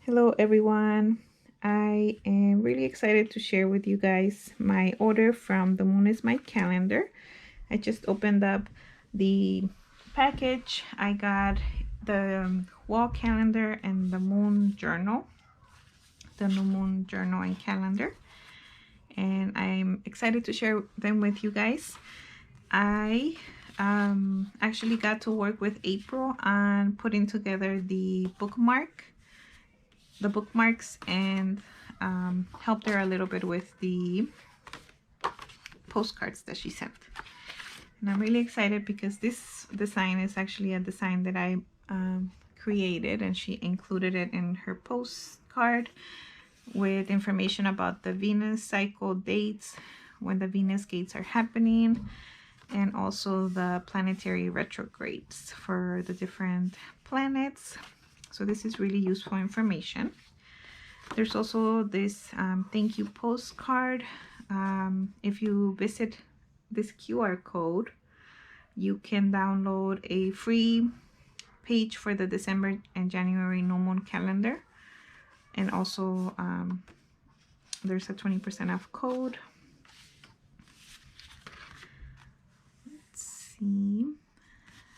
Hello everyone. I am really excited to share with you guys my order from The Moon is My Calendar. I just opened up the package. I got the wall calendar and the moon journal, the new moon journal and calendar, and I'm excited to share them with you guys. I actually got to work with April on putting together the bookmarks and helped her a little bit with the postcards that she sent. And I'm really excited because this design is actually a design that I created, and she included it in her postcard with information about the Venus cycle dates, when the Venus gates are happening, and also the planetary retrogrades for the different planets. So this is really useful information. There's also this thank you postcard. If you visit this QR code, you can download a free page for the December and January new moon calendar. And also there's a 20% off code. Let's see.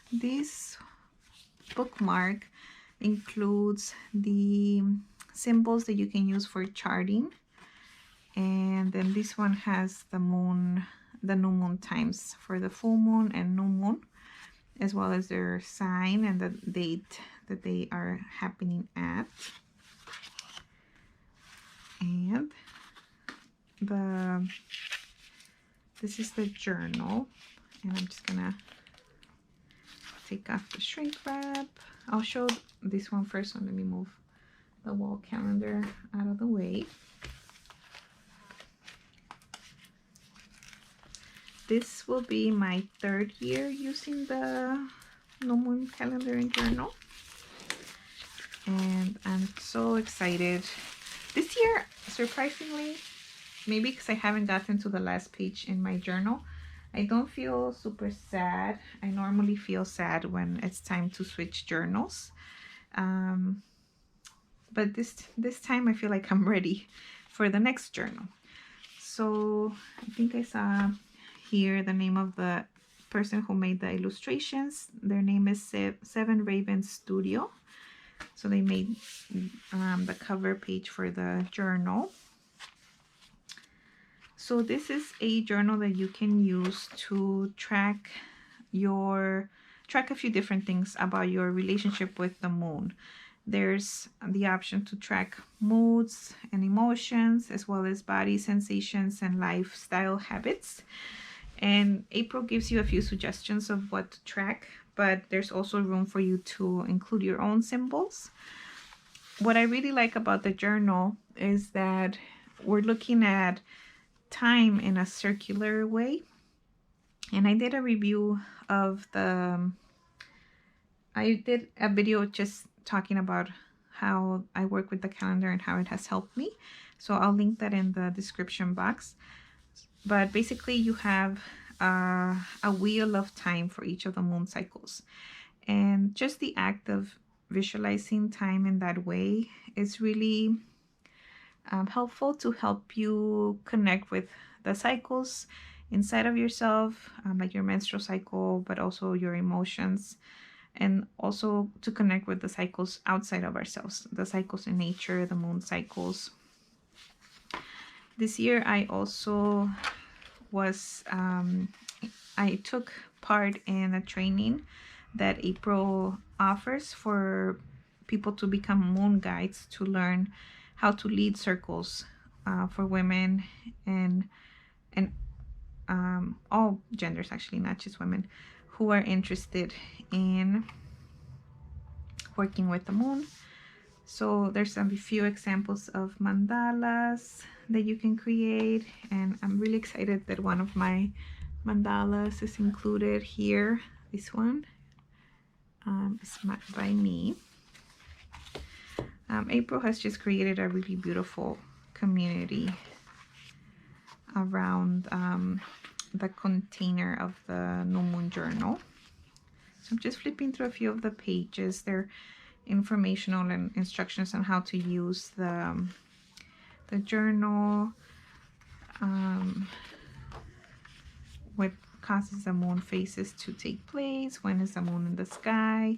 This bookmark includes the symbols that you can use for charting, and then this one has the new moon times for the full moon and new moon, as well as their sign and the date that they are happening at. And this is the journal, and I'm just gonna take off the shrink wrap. I'll show this one first, so let me move the wall calendar out of the way. This will be my third year using the new moon calendar and journal, and I'm so excited. This year, surprisingly, maybe because I haven't gotten to the last page in my journal, I don't feel super sad. I normally feel sad when it's time to switch journals. But this time I feel like I'm ready for the next journal. So I think I saw here the name of the person who made the illustrations. Their name is Seven Raven Studio. So they made the cover page for the journal. So this is a journal that you can use to track a few different things about your relationship with the moon. There's the option to track moods and emotions, as well as body sensations and lifestyle habits. And April gives you a few suggestions of what to track, but there's also room for you to include your own symbols. What I really like about the journal is that we're looking at time in a circular way. And I did a review of I did a video just talking about how I work with the calendar and how it has helped me. So I'll link that in the description box. But basically you have a wheel of time for each of the moon cycles. And just the act of visualizing time in that way is really helpful to help you connect with the cycles inside of yourself, like your menstrual cycle, but also your emotions, and also to connect with the cycles outside of ourselves, the cycles in nature, the moon cycles. This year I also I took part in a training that April offers for people to become moon guides, to learn how to lead circles for women and all genders, actually, not just women, who are interested in working with the moon. So there's a few examples of mandalas that you can create, and I'm really excited that one of my mandalas is included here. This one is by me. April has just created a really beautiful community around the container of the new moon journal. So I'm just flipping through a few of the pages. They're informational and instructions on how to use the journal, what causes the moon phases to take place, when is the moon in the sky,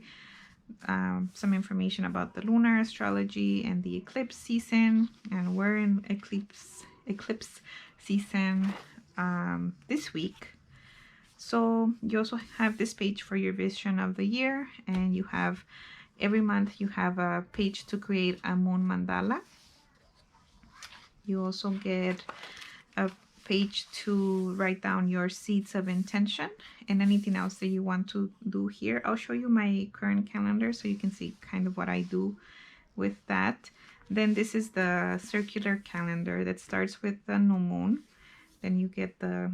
some information about the lunar astrology and the eclipse season, and we're in eclipse season this week. So you also have this page for your vision of the year, and you have every month you have a page to create a moon mandala. You also get a page to write down your seeds of intention and anything else that you want to do here. I'll show you my current calendar so you can see kind of what I do with that. Then this is the circular calendar that starts with the new moon. Then you get the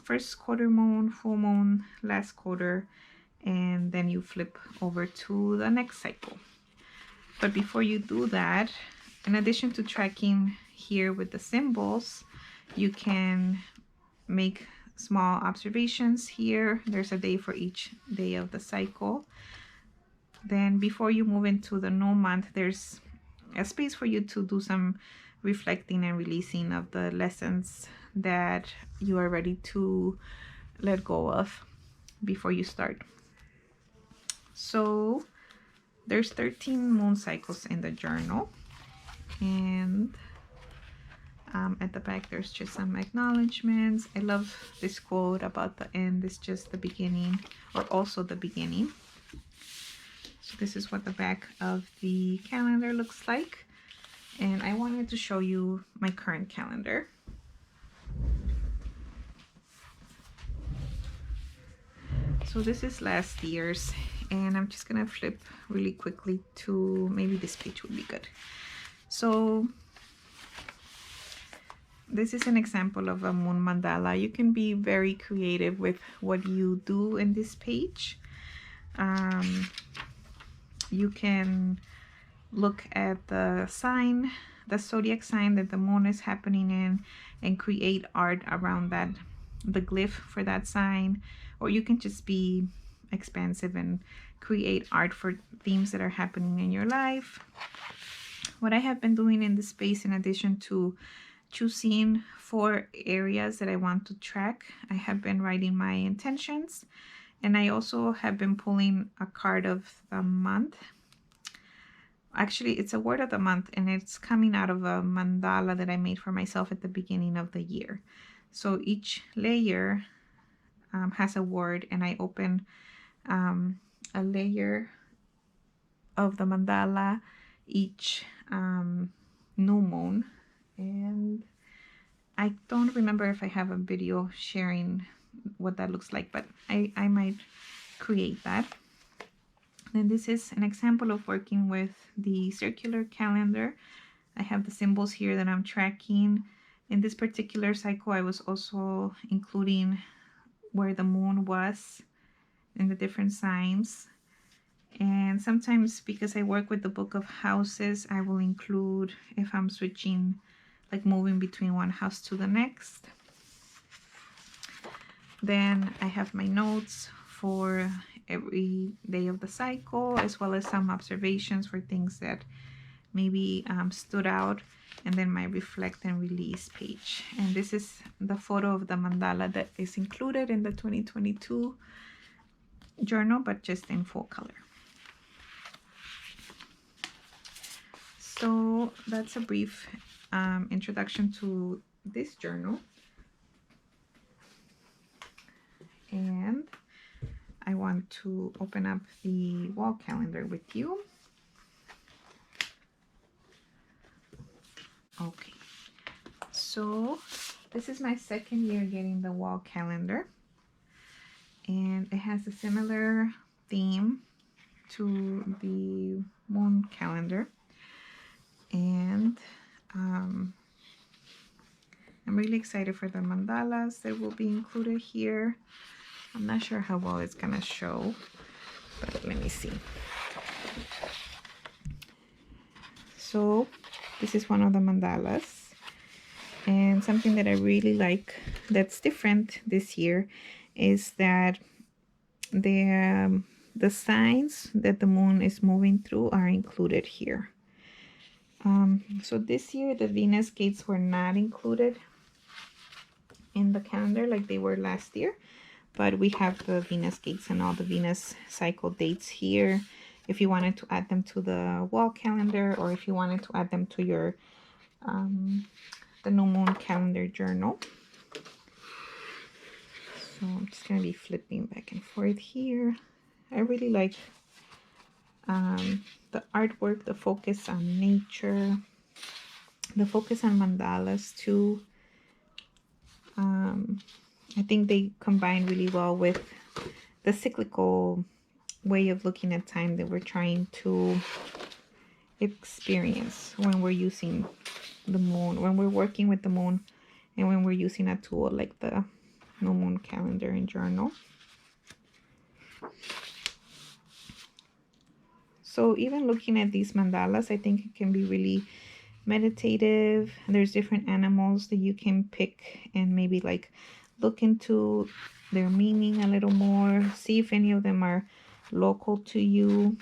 first quarter moon, full moon, last quarter, and then you flip over to the next cycle. But before you do that, in addition to tracking here with the symbols, you can make small observations here. There's a day for each day of the cycle. Then before you move into the new month, there's a space for you to do some reflecting and releasing of the lessons that you are ready to let go of before you start. So there's 13 moon cycles in the journal, and at the back there's just some acknowledgements. I love this quote about the end is just the beginning, or also the beginning. So this is what the back of the calendar looks like, and I wanted to show you my current calendar. So this is last year's, and I'm just gonna flip really quickly to, maybe this page would be good. So this is an example of a moon mandala. You can be very creative with what you do in this page. You can look at the sign, the zodiac sign that the moon is happening in, and create art around that, the glyph for that sign. Or you can just be expansive and create art for themes that are happening in your life. What I have been doing in this space, in addition to choosing 4 areas that I want to track, I have been writing my intentions, and I also have been pulling a card of the month. Actually, it's a word of the month, and it's coming out of a mandala that I made for myself at the beginning of the year. So each layer has a word, and I open a layer of the mandala each new moon. And I don't remember if I have a video sharing what that looks like, but I might create that. Then this is an example of working with the circular calendar. I have the symbols here that I'm tracking. In this particular cycle, I was also including where the moon was in the different signs. And sometimes, because I work with the Book of Houses, I will include if I'm switching, like moving between one house to the next. Then I have my notes for every day of the cycle, as well as some observations for things that maybe stood out, and then my reflect and release page. And this is the photo of the mandala that is included in the 2022 journal, but just in full color. So that's a brief introduction to this journal. And I want to open up the wall calendar with you. Okay, so this is my second year getting the wall calendar, and it has a similar theme to the moon calendar. And I'm really excited for the mandalas that will be included here. I'm not sure how well it's gonna show, but let me see. So this is one of the mandalas, and something that I really like that's different this year is that the the signs that the moon is moving through are included here. So this year the Venus gates were not included in the calendar like they were last year, but we have the Venus gates and all the Venus cycle dates here if you wanted to add them to the wall calendar, or if you wanted to add them to your the new moon calendar journal. So I'm just going to be flipping back and forth here. I really like the artwork, the focus on nature, the focus on mandalas too. I think they combine really well with the cyclical way of looking at time that we're trying to experience when we're using the moon, when we're working with the moon, and when we're using a tool like the new moon calendar and journal. So even looking at these mandalas, I think it can be really meditative. There's different animals that you can pick and maybe like look into their meaning a little more, see if any of them are local to you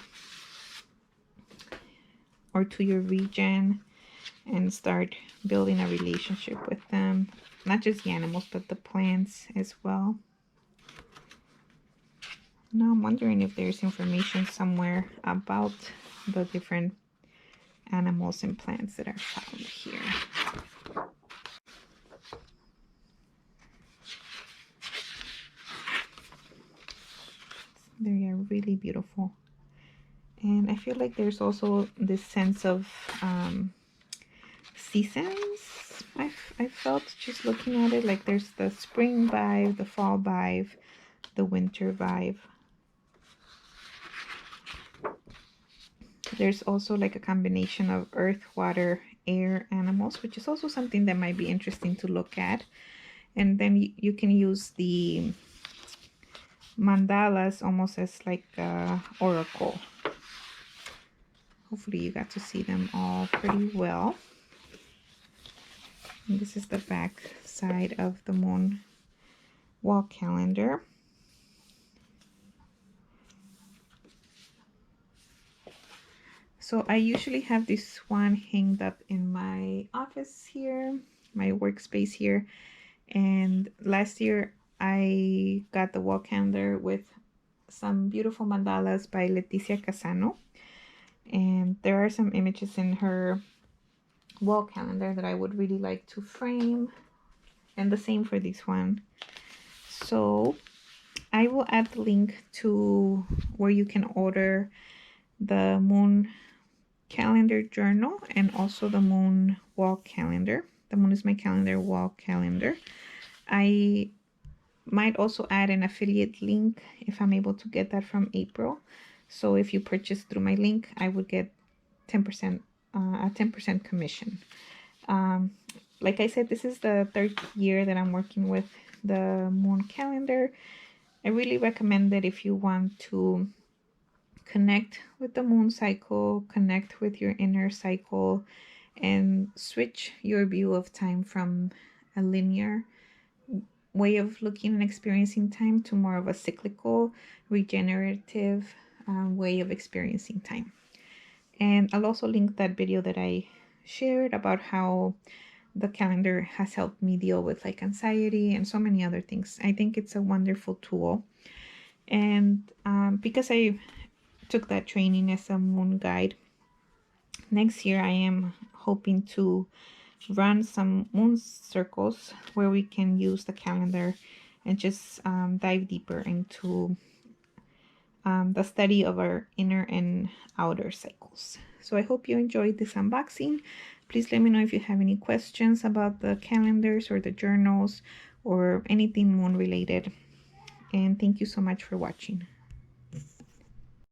or to your region, and start building a relationship with them. Not just the animals, but the plants as well. Now I'm wondering if there's information somewhere about the different animals and plants that are found here. They are really beautiful. And I feel like there's also this sense of seasons. I felt just looking at it, like there's the spring vibe, the fall vibe, the winter vibe. There's also like a combination of earth, water, air, animals, which is also something that might be interesting to look at. And then you can use the mandalas almost as like a oracle. Hopefully you got to see them all pretty well. And this is the back side of the moon wall calendar. So I usually have this one hanged up in my office here, my workspace here. And last year I got the wall calendar with some beautiful mandalas by Leticia Casano. And there are some images in her wall calendar that I would really like to frame. And the same for this one. So I will add the link to where you can order the moon calendar journal and also the moon wall calendar. The moon is my calendar wall calendar. I might also add an affiliate link if I'm able to get that from April. So if you purchase through my link, I would get 10% a 10% commission. Like I said, this is the third year that I'm working with the moon calendar. I really recommend that if you want to connect with the moon cycle, connect with your inner cycle, and switch your view of time from a linear way of looking and experiencing time to more of a cyclical, regenerative way of experiencing time. And I'll also link that video that I shared about how the calendar has helped me deal with like anxiety and so many other things. I think it's a wonderful tool. And because I took that training as a moon guide, next year I am hoping to run some moon circles where we can use the calendar and just dive deeper into the study of our inner and outer cycles. So I hope you enjoyed this unboxing. Please let me know if you have any questions about the calendars or the journals or anything moon related. And thank you so much for watching.